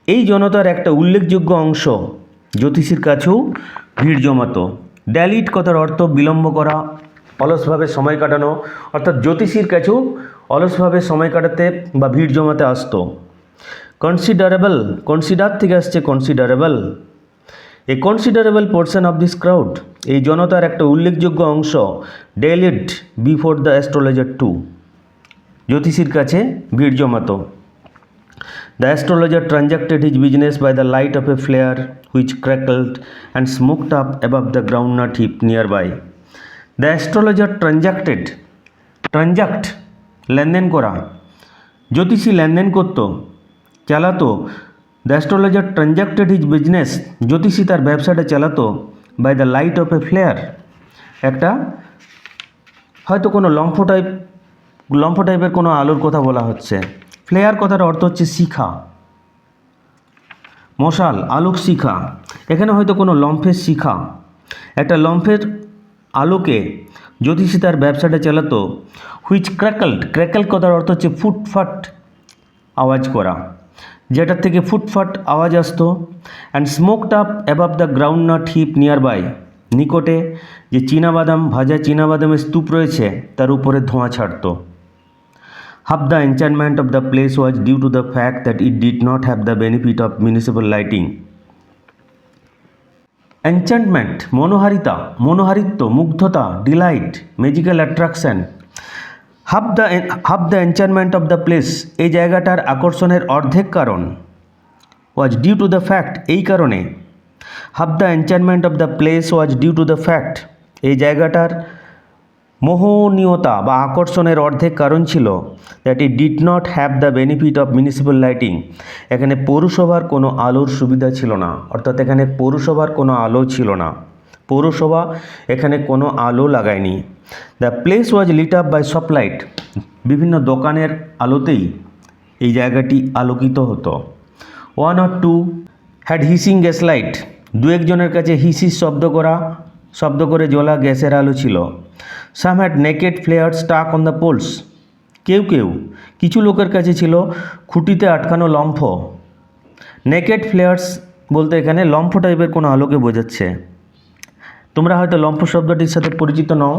এই জনতার একটা উল্লেখযোগ্য অংশ জ্যোতিষীর কাছেও ভিড় জমাতো। ড্যালিট কথার অর্থ বিলম্ব করা, অলসভাবে সময় কাটানো, অর্থাৎ জ্যোতিষীর কাছেও অলসভাবে সময় কাটাতে বা ভিড় জমাতে আসতো। কনসিডারেবল, কনসিডার থেকে আসছে considerable, A considerable portion of this crowd, এই জনতার একটা উল্লেখযোগ্য অংশ ডেলিড বিফোর দ্য অ্যাস্ট্রোলজার টু, জ্যোতিষীর কাছে ভিড় জমাতো। The astrologer transacted his business by the light of a flare which crackled and smoked up above the groundnut heap nearby. The astrologer transacted, transact লেনদেন করা, জ্যোতিষী লেনদেন করত, চালাতো। The astrologer transacted his business, জ্যোতিষী তার ব্যবসাটা চালাতো by the light of a flare, একটা হয়তো কোনো লম্ফ টাইপের কোনো আলোর কথা বলা হচ্ছে। ফ্লেয়ার কথার অর্থ হচ্ছে শিখা, মশাল, আলোক শিখা, এখানে হয়তো কোনো লম্ফের শিখা, একটা লম্ফের আলোকে জ্যোতিষী তার ব্যবসাটা চালাতো। হুইচ ক্র্যাকল্ড, ক্র্যাকল কথার অর্থ হচ্ছে ফুটফাট আওয়াজ করা, যেটার থেকে ফুটফাট আওয়াজ আসতো। And smoked up above the groundnut heap nearby, নিকটে যে চীনাবাদাম, ভাজা চীনাবাদামের স্তূপ রয়েছে তার উপরে ধোঁয়া ছাড়তো। Half the enchantment of the place was due to the fact that it did not have the benefit of municipal lighting. Enchantment, মনোহারিতা, মনোহারিত্ব, মুগ্ধতা, delight, magical attraction. Half the enchantment of the place, এই জায়গাটার আকর্ষণের অর্ধেক কারণ was due to the fact, এই কারণে। Half the enchantment of the place was due to the fact, এই জায়গাটার মোহনীয়তা বা আকর্ষণের অর্ধেক কারণ ছিল that it did not have the benefit of municipal lighting, এখানে পৌরসভার কোনো আলোর সুবিধা ছিল না, অর্থাৎ এখানে পৌরসভার কোনো আলো ছিল না, পৌরসভা এখানে কোনো আলো লাগায়নি। The place was lit up by soft light, বিভিন্ন দোকানের আলোতেই এই জায়গাটি আলোকিত হতো। One or two had hissing gas light, দু একজনের কাছে হিসিস শব্দ করে জ্বলা গ্যাসের আলো ছিল। Some had naked flare stuck on the poles, কিছু লোকের কাছে ছিল খুঁটিতে আটকানো লম্ফ। নেকেড ফ্লেয়ার্স বলতে এখানে লম্ফ টাইপের কোনো আলোকে বোঝাচ্ছে। তোমরা হয়তো লম্ফ শব্দটির সাথে পরিচিত নও।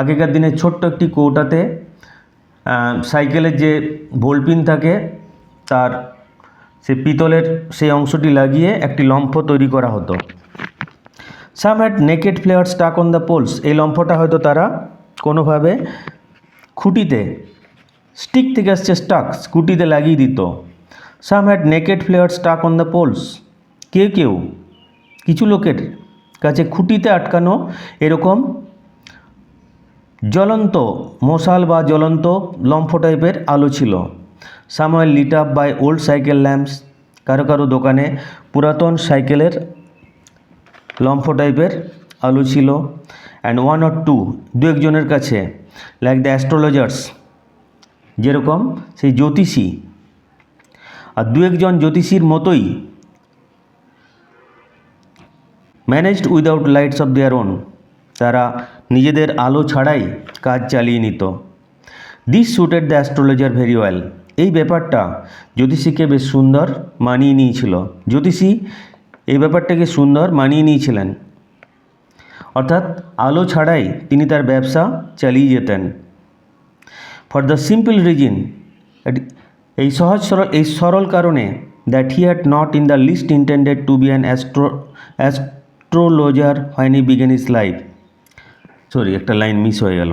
আগেকার দিনে ছোট্ট একটি কৌটাতে সাইকেলের যে ভোল্টপিন থাকে তার সে পিতলের সেই অংশটি লাগিয়ে একটি লম্ফ তৈরি করা হতো। Some had naked flare stuck on the poles, এই লম্ফটা হয়তো তারা কোনোভাবে খুঁটিতে, স্টিক থেকে আসছে স্টাক, স্কুটিতে লাগিয়ে দিত। Some had naked flare stuck on the poles, কিছু লোকের কাছে খুঁটিতে আটকানো এরকম জ্বলন্ত মশাল বা জ্বলন্ত লম্ফ টাইপের আলো ছিল। Some were lit up by old cycle lamps, কারো দোকানে পুরাতন সাইকেলের লম্ফ টাইপের আলো ছিল। অ্যান্ড ওয়ান অর টু, দু একজনের কাছে, লাইক দ্য অ্যাস্ট্রোলজার্স, যেরকম সেই জ্যোতিষী, আর দু একজন জ্যোতিষীর মতোই managed without lights of their own, তারা নিজেদের আলো ছাড়াই কাজ চালিয়ে নিত। This suited the astrologer very well, এই ব্যাপারটা জ্যোতিষীকে বেশ সুন্দর মানিয়ে নিয়েছিল, জ্যোতিষী এই ব্যাপারটাকে সুন্দর মানিয়ে নিয়েছিলেন, অর্থাৎ আলো ছাড়াই তিনি তার ব্যবসা চালিয়ে যেতেন। ফর দ্য সিম্পল রিজন, এই সরল কারণে, that he had not in the least intended to be an astrologer when he began his life. একটা লাইন মিস হয়ে গেল।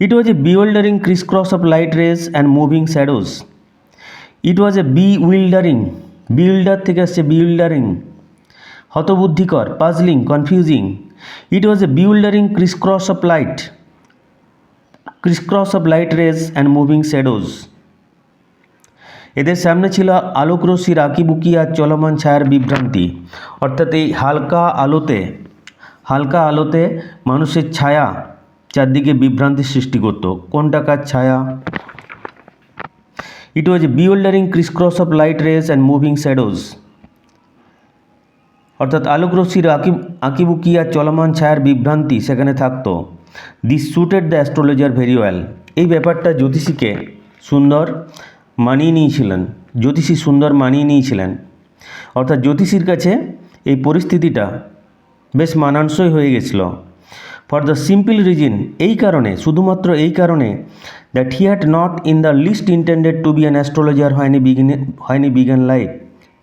It was a bewildering criss cross of light rays and moving shadows. It was a bewildering, bewilder থেকে আসছে bewildering, হতবুদ্ধিকর, puzzling, confusing. It was a bewildering criss cross of light rays and moving shadows. এদের সামনে ছিল আলোকরশ্মির আঁকিবুকি আর চলমান ছায়ার বিভ্রান্তি, অর্থাৎ এই হালকা আলোতে মানুষের ছায়া চারদিকে বিভ্রান্তির সৃষ্টি করত। কোনটা কার ছায়া? It was a bewildering criss cross of light rays and moving shadows, অর্থাৎ আলোকরশ্মির আঁকিবুকি আর চলমান ছায়ার বিভ্রান্তি সেখানে থাকতো। This suited the astrologer very well, এই ব্যাপারটা জ্যোতিষী সুন্দর মানিয়ে নিয়েছিলেন। অর্থাৎ জ্যোতিষীর কাছে এই পরিস্থিতিটা বেশ মানানসই হয়ে গেছিল। ফর দ্য সিম্পল রিজন, এই কারণে, শুধুমাত্র এই কারণে, that he had not in the least intended to be an astrologer হয়নি বিজ্ঞান লাইফ।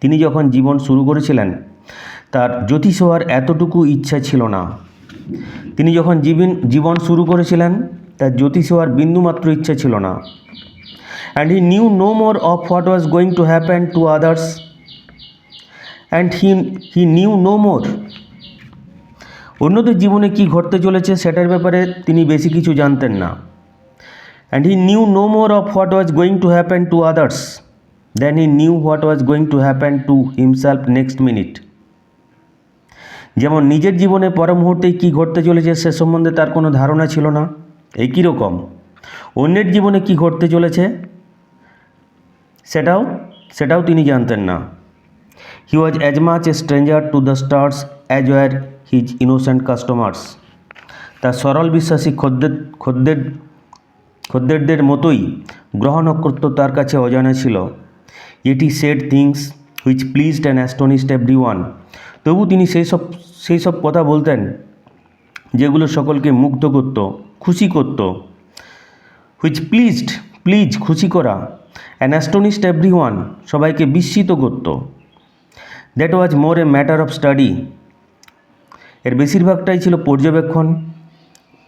তিনি যখন জীবন শুরু করেছিলেন তার জ্যোতিষ হওয়ার এতটুকু ইচ্ছা ছিল না। তিনি যখন জীবন শুরু করেছিলেন তার জ্যোতিষ হওয়ার বিন্দুমাত্র ইচ্ছা ছিল না। And he knew no more of what was going to happen to others, and he knew no more, অন্যদের জীবনে কি ঘটতে চলেছে সেটার ব্যাপারে তিনি বেশি কিছু জানতেন না। And he knew no more of what was going to happen to others than he knew what was going to happen to himself next minute. যেমন নিজের জীবনে পর মুহূর্তেই কী ঘটতে চলেছে সে সম্বন্ধে তার কোনো ধারণা ছিল না, একই রকম অন্যের জীবনে কি ঘটতে চলেছে সেটাও তিনি জানতেন না। He was as much a stranger to the stars as were his innocent customers. তার সরল বিশ্বাসী খদ্দেরদের মতোই গ্রহ নক্ষত্র তার কাছে অজানা ছিল। এটি said things which pleased and astonished every one. তবু তিনি সেই সব কথা বলতেন যেগুলো সকলকে মুগ্ধ করত, খুশি করত। হুইচ প্লিজ খুশি করা, অ্যান্ড অ্যাস্টনিশড এভরি ওয়ান সবাইকে বিস্মিত করত। That was more a matter of study, এর বেশিরভাগটাই ছিল পর্যবেক্ষণ,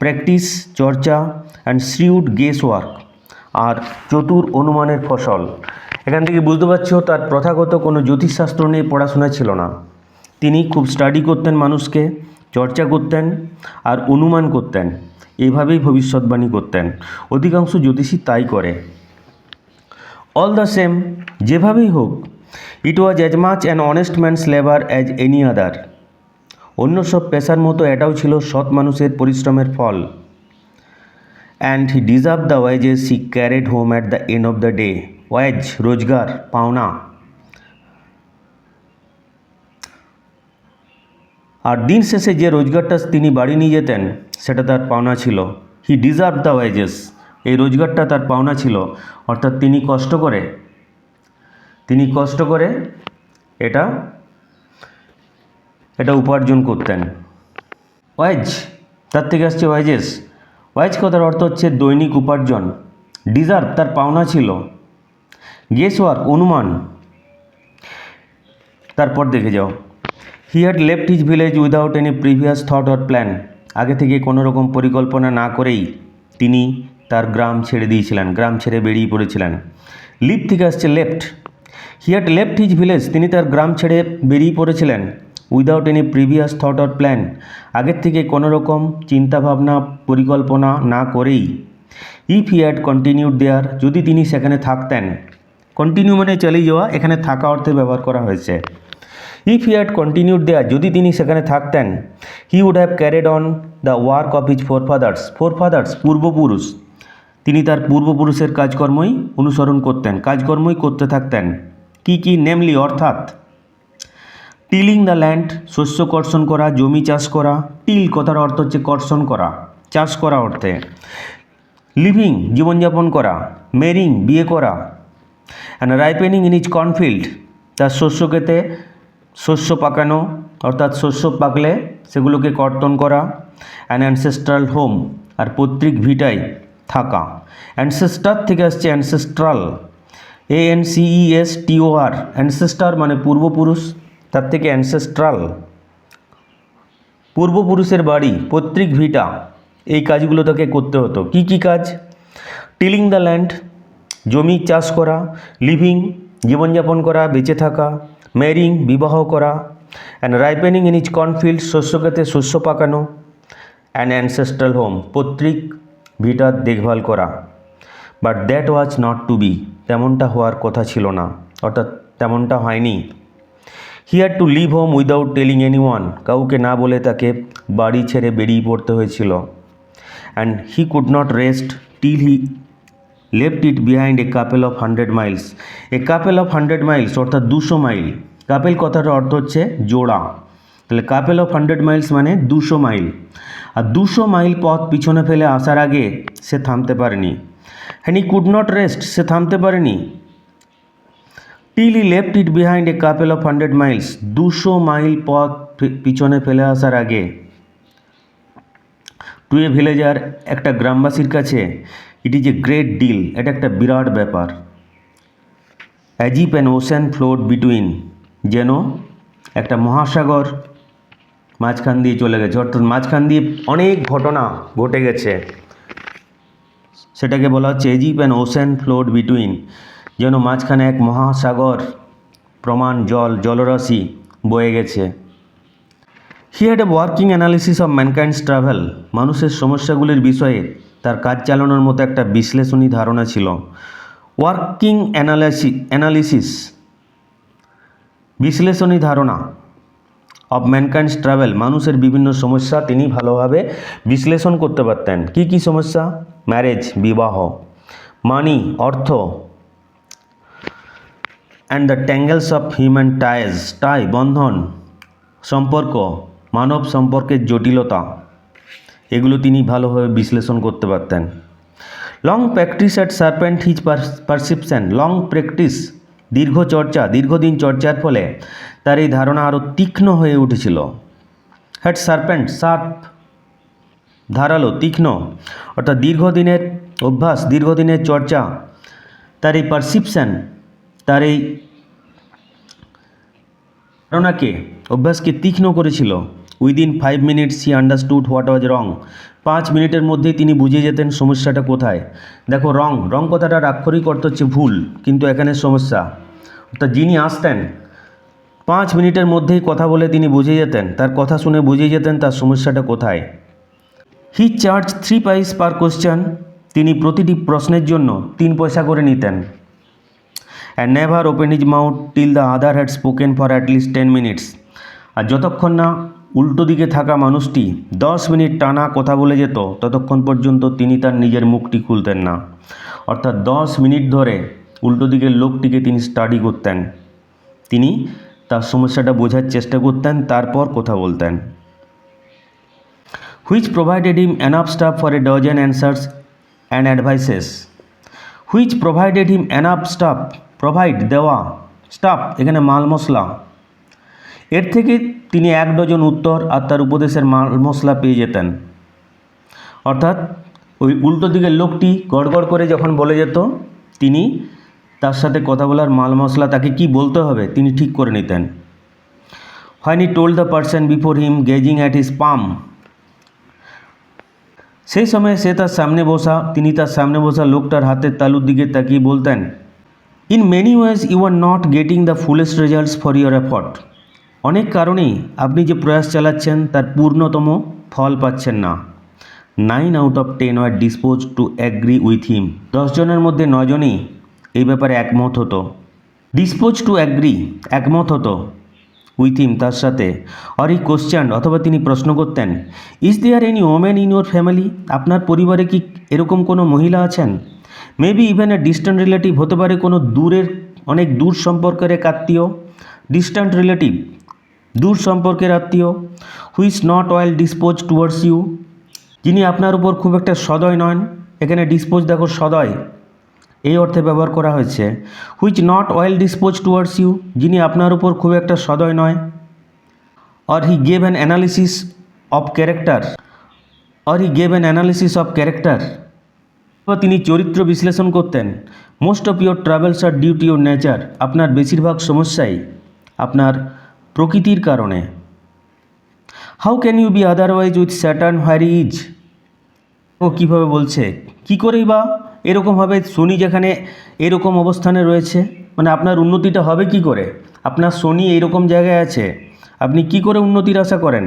প্র্যাকটিস চর্চা, অ্যান্ড শ্রিউড গেস ওয়ার্ক, আর চতুর অনুমানের ফসল। এখান থেকে বুঝতে পারছো তার প্রথাগত কোনো জ্যোতিষশাস্ত্র নিয়ে পড়াশোনা ছিল না। তিনি খুব স্টাডি করতেন, মানুষকে চর্চা করতেন আর অনুমান করতেন, এইভাবেই ভবিষ্যৎবাণী করতেন। অধিকাংশ জ্যোতিষী তাই করে। অল দ্য সেম, যেভাবেই হোক, it was as much an honest man's labour as any other. অন্য সব পেশার মতো এটাও ছিল সৎ মানুষের পরিশ্রমের ফল। And he deserve the wages he carried home at the end of the day. Wage, রোজগার, পাওনা। আর দিন শেষে যে রোজগারটা তিনি বাড়ি নিয়ে যেতেন সেটা তার পাওনা ছিল। হি ডিজার্ভ দ্য ওয়েজেস, এই রোজগারটা তার পাওনা ছিল, অর্থাৎ তিনি কষ্ট করে এটা উপার্জন করতেন। ওয়েজ, তার থেকে আসছে ওয়েজেস। ওয়েজ কথার অর্থ হচ্ছে দৈনিক উপার্জন। ডিজার্ভ, তার পাওনা ছিল। গেস ওয়ার্ক, অনুমান। তারপর দেখে যাও, he had left his village without any previous thought or plan. আগে থেকে কোনো রকম পরিকল্পনা না করেই তিনি তার গ্রাম ছেড়ে দিয়েছিলেন, গ্রাম ছেড়ে বেরিয়ে পড়েছিলেন। লিভ থেকে আসছে left. He had left his village, তিনি তার গ্রাম ছেড়ে বেরিয়ে পড়েছিলেন। Without any previous thought or plan, আগের থেকে কোনো রকম চিন্তাভাবনা পরিকল্পনা না করেই। If he had continued there, যদি তিনি সেখানে থাকতেন। কন্টিনিউ মানে চালিয়ে যাওয়া, এখানে থাকা অর্থে ব্যবহার করা হয়েছে। If he had continued there, যদি তিনি সেখানে থাকতেন, he would have carried on the work of his forefathers, পূর্বপুরুষ। তিনি তার পূর্বপুরুষের কাজকর্মই অনুসরণ করতেন, কাজকর্মই করতে থাকতেন। কি নেমলি, অর্থাৎ টিলিং দ্য ল্যান্ড, শস্য কর্ষণ করা, জমি চাষ করা। টিল কথার অর্থ হচ্ছে কর্ষণ করা, চাষ করা অর্থে। লিভিং, জীবনযাপন করা। ম্যারিং, বিয়ে করা। অ্যান্ড রাইপেনিং ইন ইজ কর্নফিল্ড, তার শস্যক্ষেতে শস্য পাকানো, অর্থাৎ শস্য পাকলে সেগুলোকে কর্তন করা। অ্যান অ্যানসেস্ট্রাল হোম, আর পৈতৃক ভিটায় থাকা। অ্যানসেস্টার থেকে আসছে অ্যানসেস্ট্রাল, ANCESTOR। অ্যানসেস্টার মানে পূর্বপুরুষ, তার থেকে অ্যানসেস্ট্রাল, পূর্বপুরুষের বাড়ি, পৈতৃক ভিটা। এই কাজগুলো তাকে করতে হতো। কি কাজ? টিলিং দ্য ল্যান্ড, জমি চাষ করা। লিভিং, জীবনযাপন করা, বেঁচে থাকা। ম্যারিং, বিবাহ করা। And ripening in his cornfield, শস্যক্ষেতে শস্য পাকানো। অ্যান্ড অ্যানসেস্ট্রাল হোম, পৈতৃক ভিটার দেখভাল করা। But that was not to be, তেমনটা হওয়ার কথা ছিল না, অর্থাৎ তেমনটা হয়নি। He had to leave home without telling anyone, কাউকে না বলে তাকে বাড়ি ছেড়ে বেরিয়ে পড়তে হয়েছিল। And he could not rest till he left it behind a couple of 100 miles. A couple of 100 Miles অর্থাৎ 200 মাইল। কাপেল কথার অর্থ হচ্ছে জোড়া, তাহলে কাপেল অফ 100 মাইলস মানে 200 মাইল। আর 200 মাইল পথ পিছনে ফেলে আসার আগে সে থামতে পারেনি। And he could not rest, সে থামতে পারেনি। Till he left it behind a couple of 100 miles, 200 mile পথ পিছনে ফেলে আসার আগে টু এ ভিলেজার, একটা গ্রামবাসীর কাছে it is a great deal, এটা একটা বিরাট ব্যাপার। As if an ocean flowed between, যেন একটা মহাসাগর মাঝখান দিয়ে চলে গেছে, অর্থাৎ মাঝখান দিয়ে অনেক ঘটনা ঘটে গেছে, সেটাকে বলা হচ্ছে age if an ocean flowed between, যেন মাঝখানে এক মহাসাগর প্রমাণ জলরাশি বয়ে গেছে। He had a working analysis of ম্যানকাইন্ডস travel, মানুষের সমস্যাগুলির বিষয়ে তার কাজ চালানোর মতো একটা বিশ্লেষণী ধারণা ছিল। ওয়ার্কিং অ্যানালিসিস, বিশ্লেষণী ধারণা অফ ম্যানকাইন্ডস ট্রাভেল, মানুষের বিভিন্ন সমস্যা তিনি ভালোভাবে বিশ্লেষণ করতে পারতেন। কি কি সমস্যা? ম্যারেজ, বিবাহ, মানি, অর্থ, and the tangles of human tie, বন্ধন, সম্পর্ক, মানব সম্পর্কের জটিলতা, এগুলো তিনি ভালোভাবে বিশ্লেষণ করতে পারতেন। Long practice at sharpened his perception, long practice, দীর্ঘদিন চর্চার ফলে তার এই ধারণা আরও তীক্ষ্ণ হয়ে উঠেছিল। হ্যাট শার্পেন্ড, শার্প, ধারালো, তীক্ষ্ণ, অর্থাৎ দীর্ঘদিনের অভ্যাস, দীর্ঘদিনের চর্চা তার এই পারসেপশন, তার এই ধারণাকে, অভ্যাসকে তীক্ষ্ণ করেছিল। Within 5 minutes he understood what was wrong, 5 মিনিটের মধ্যেই তিনি বুঝে যেতেন সমস্যাটা কোথায়। দেখো, রং কথাটার আক্ষরিক অর্থ হচ্ছে ভুল, কিন্তু এখানে সমস্যা, অর্থাৎ যিনি আসতেন 5 মিনিটের মধ্যেই কথা বলে তিনি বুঝে যেতেন, তার কথা শুনে বুঝে যেতেন তার সমস্যাটা কোথায়। হি চার্জ 3 পয়সা পার কোশ্চেন, তিনি প্রতিটি প্রশ্নের জন্য 3 পয়সা করে নিতেন। And never open his mouth till the other had spoken for at least 10 minutes, আর যতক্ষণ না উল্টো দিকে থাকা মানুষটি 10 মিনিট টানা কথা বলে যেত, ততক্ষণ পর্যন্ত তিনি তার নিজের মুখটি খুলতেন না। অর্থাৎ 10 মিনিট ধরে উল্টো দিকের লোকটিকে তিনি স্টাডি করতেন, তিনি তার সমস্যাটা বোঝার চেষ্টা করতেন, তারপর কথা বলতেন। Which provided him enough staff for a dozen answers and advises, which provided him enough staff, provide, দেওয়া, স্টাফ এখানে মাল মশলা, এর থেকে তিনি 1 ডজন উত্তর আর তার উপদেশের মাল মশলা পেয়ে যেতেন। অর্থাৎ ওই উল্টো দিকের লোকটি গড়গড় করে যখন বলে যেত, তিনি তার সাথে কথা বলার মাল মশলা, তাকে কি বলতে হবে তিনি ঠিক করে নিতেন। When he told the person before him gazing at his palm, সেই সময় তিনি তার সামনে বসা লোকটার হাতের তালুর দিকে তাকিয়ে বলতেন, in many ways you are not getting the fullest results for your effort, অনেক কারণেই আপনি যে প্রয়াস চালাচ্ছেন তার পূর্ণতম ফল পাচ্ছেন না। 9 out of 10 were disposed to agree with him, 10 জনের মধ্যে 9 জনই এই ব্যাপারে একমত হতো। ডিসপোজ টু অ্যাগ্রি, একমত হতো, উইথ হিম, তার সাথে। অর হি কোশ্চেন, অথবা তিনি প্রশ্ন করতেন, is there any woman in your family, আপনার পরিবারে কি এরকম কোনো মহিলা আছেন? Maybe even a distant relative, হতে পারে কোনো অনেক দূর সম্পর্কের এক আত্মীয়, ডিস্ট্যান্ট রিলেটিভ, দূর সম্পর্কের আত্মীয়। Which not well dispose towards you, যিনি আপনার উপর খুব একটা সদয় নন, এখানে ডিসপোজ দেখো সদয় এই অর্থে ব্যবহার করা হয়েছে। Which not well dispose towards you, যিনি আপনার উপর খুব একটা সদয় নয়। Or he gave an analysis of character, তিনি চরিত্র বিশ্লেষণ করতেন। Most of your travels are due to your nature, আপনার বেশিরভাগ সমস্যাই আপনার প্রকৃতির কারণে। How can you be otherwise with Saturn where he is, ও কীভাবে বলছে, কি করেই বা এরকম হবে, শনি যেখানে এরকম অবস্থানে রয়েছে, মানে আপনার উন্নতিটা হবে কি করে? আপনার শনি এইরকম জায়গায় আছে, আপনি কি করে উন্নতির আশা করেন?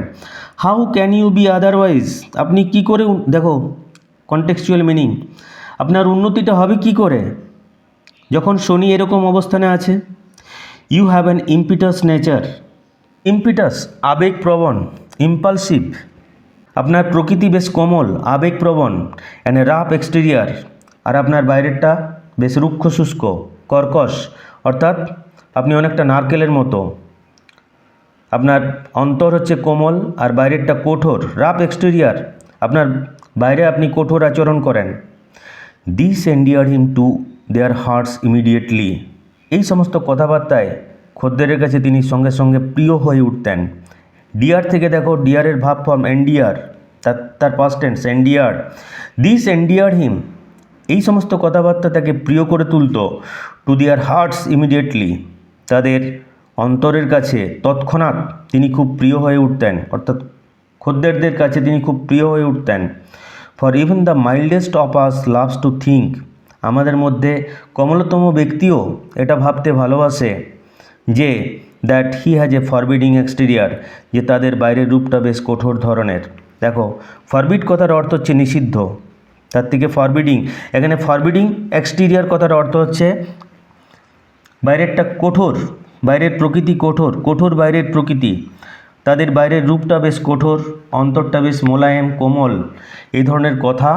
How can you be otherwise, আপনি কি করে, দেখো কনটেক্সচুয়াল মিনিং, আপনার উন্নতিটা হবে কি করে যখন শনি এরকম অবস্থানে আছে? ইউ হ্যাভ অ্যান ইম্পিটাস নেচার, ইম্পিটাস আবেগপ্রবণ, ইম্পালসিভ, আপনার প্রকৃতি বেশ কোমল, আবেগপ্রবণ। অ্যান্ড এ রাফ এক্সটেরিয়ার, আর আপনার বাইরেরটা বেশ রুক্ষ শুষ্ক, কর্কশ, অর্থাৎ আপনি অনেকটা নারকেলের মতো, আপনার অন্তর হচ্ছে কোমল আর বাইরেরটা কঠোর। রাফ এক্সটেরিয়ার, আপনার বাইরে আপনি কঠোর আচরণ করেন। This endear him to their hearts immediately, এই সমস্ত কথাবার্তায় খদ্দেরের কাছে তিনি সঙ্গে সঙ্গে প্রিয় হয়ে উঠতেন। ডিয়ার থেকে দেখো, ডিয়ারের ভাব ফর্ম এন্ডিয়ার, তার পাস্ট টেন্স এন্ডিয়ার, দিস এন্ডিয়ার হিম। এই সমস্ত কথাবার্তা তাকে প্রিয় করে তুলত। টু দেয়ার হার্টস ইমিডিয়েটলি, তাদের অন্তরের কাছে তৎক্ষণাৎ তিনি খুব প্রিয় হয়ে উঠতেন, অর্থাৎ খদ্দেরদের কাছে তিনি খুব প্রিয় হয়ে উঠতেন। For even the mildest of us loves to think, আমাদের মধ্যে কমলতম ব্যক্তিও এটা ভাবতে ভালোবাসে যে that he has a forbidding exterior, যে তাদের বাইরের রূপটা বেশ কঠোর ধরনের। দেখো, ফরবিড কথার অর্থ হচ্ছে নিষিদ্ধ, তার থেকে ফরবিডিং, এখানে ফরবিডিং এক্সটেরিয়ার কথার অর্থ হচ্ছে বাইরেরটা কঠোর, বাইরের প্রকৃতি কঠোর, কঠোর বাইরের প্রকৃতি, তাদের বাইরের রূপটা বেশ কঠোর, অন্তরটা বেশ মোলায়েম কোমল। এই ধরনের কথা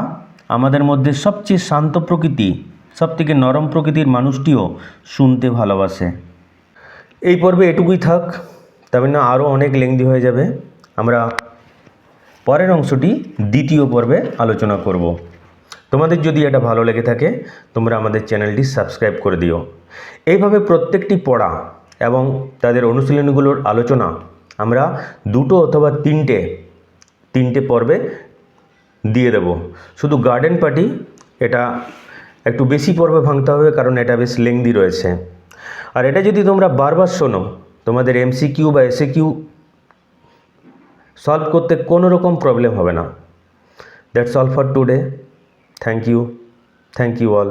আমাদের মধ্যে সবচেয়ে শান্ত প্রকৃতি, সবথেকে নরম প্রকৃতির মানুষটিও শুনতে ভালোবাসে। এই পর্বে এটুকুই থাক, তবে না আরও অনেক লেংদি হয়ে যাবে। আমরা পরের অংশটি দ্বিতীয় পর্বে আলোচনা করব। তোমাদের যদি এটা ভালো লেগে থাকে তোমরা আমাদের চ্যানেলটি সাবস্ক্রাইব করে দিও। এইভাবে প্রত্যেকটি পড়া এবং তাদের অনুশীলনীগুলোর আলোচনা আমরা 2 অথবা 3টে পর্বে দিয়ে দেব। শুধু গার্ডেন পার্টি এটা একটু বেশি পর্বে ভাঙতে হবে, কারণ এটা বেশ লেংদি রয়েছে। আর এটা যদি তোমরা বারবার শোনো, তোমাদের এমসিকিউ বা এসএকিউ সলভ করতে কোনো রকম প্রবলেম হবে না। That's all for today. Thank you all.